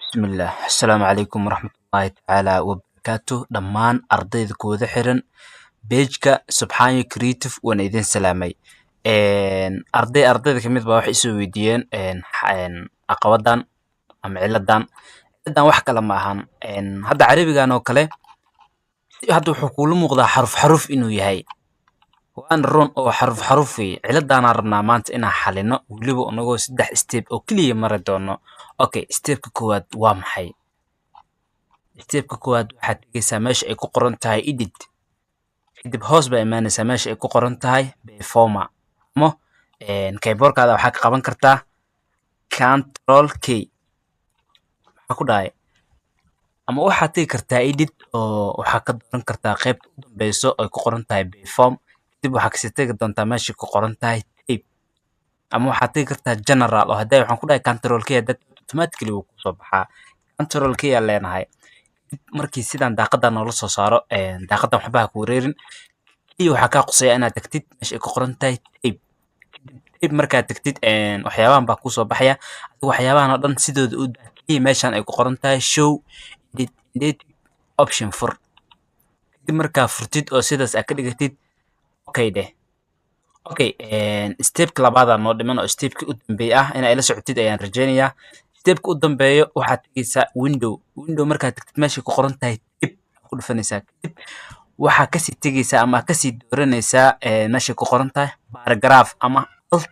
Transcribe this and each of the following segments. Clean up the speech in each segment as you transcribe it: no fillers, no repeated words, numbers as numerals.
Bismillah. Assalaamu calaykum waraxmatullaahi tacaala wabarakaatuh. Dhammaan ardayda kuwada xiran pageka Subxaanyo Creative waan idin salaamay. Ardayda kamid baa waxay isoo weydiiyeen caqabadan ama ciladan. Ciladan wax kale ma ahan. Hadda carabigan oo kale hadda wuxuu kula muuqdaa xaruf inuu yahay. Waan run oo xaruf weeye. Ciladan aan rabnaa maanta inaan xalino weliba anagoo 3 step oo kaliya mari doono. Okay, stepka koowaad waa maxay? Stepka koowaad waxaad tegeysaa meesha ay ku qoran tahay edit. Kadib hoos baa imaanaysaa meesha ay ku qoran tahay performer. Ama keyboardkaada waxaa ka qaban kartaa Control K. Maxaa ku dhahay? Ama waxaad tegi kartaa edit oo waxaa ka dooran kartaa qaybta u dambeyso ay ku qoran tahay perform. Kadib waxaa kasii tegi doontaa meesha ku qoran tahay tape. Ama waxaad tegi kartaa general oo hadda waxaan ku dhahay Control K hadda automatically wuu kusoo baxaa. Control K ayaa leenahay. Markii sidaan daaqadan noola soo saaro daaqadan waxba ha ku wareerin iyo waxaa kaa qusaya inaad tagtid meesha ay ku qoran tahay tape. Tape markaad tagtid waxyaabahan baa kusoo baxaya. Waxyaabahan oo dhan sidooda u daakiyay meeshan ay ku qoran tahay show edit option fur. Kadib markaa furtid oo sidaas aad ka dhigatid okay deh. Okay, stepka labaad noo dhiman oo stepka u dambeeya ah inay la socotid ayaan rajeynayaa. Stepka u dambeeyo waxaad tegeysaa window markaad tagtid meesha ku qoran tahay tape ku dhufanaysaa. Kadib waxaa kasii tegeysaa ama kasii dooranaysaa meesha ku qoran tahay paragraph ama Alt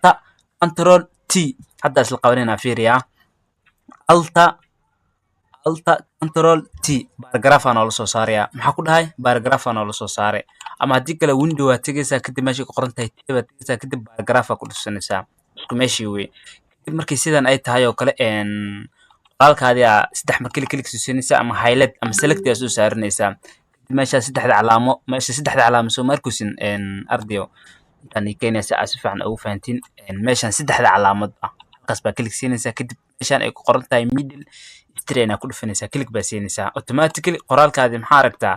Control T. Hadda isla qabanayna fiiriyaa. Alt Control T paragraph aan la soo saaraya. Maxaa ku dhahay? Paragraph aan la soo saaray. Ama haddii kale window aad tegeysaa kadib meesha ku qoran tahay tape aad tegeysaa kadib paragraph aad ku dhufanaysaa. Isku meeshii weey. Kadib markii sidan ay tahay oo kale qoraalkaadi 3 mar klik siinaysaa ama highlight ama select aad soo saaranaysaa. Kadib meesha 3 calaamo soo markusin ardayo intaan keenaysa si fiican ugu fahantiin meeshan 3 calaamad ah. Halkaas baa klik siinaysaa kadib meeshan ay ku qoran tahay middle train aad ku dhufanaysaa klik baa siinaysaa. Automatically qoraalkaadi maxaa aragtaa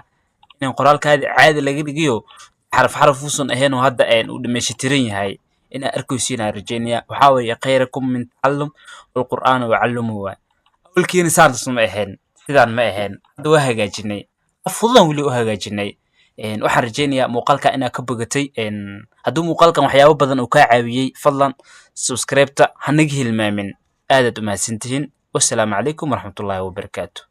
in qoraalkaadi caadi laga dhigiyo xaraf uusan ahayn oo hadda uu dhameeshtiran yahay. إن أركوسينا رجينيا وحاول خيركم من تعلم القرآن وعلمه أول كين صار تصنع هن سيدان ما هن دوا هجاجني أفضل ولي هجاجني إن وحر رجينيا مقالك أنا كبقتي إن هدو مقالك محياه بدن وكعبي فضلا سبسكرايبتا هنجه المامن آدت ما سنتين والسلام عليكم ورحمة الله وبركاته.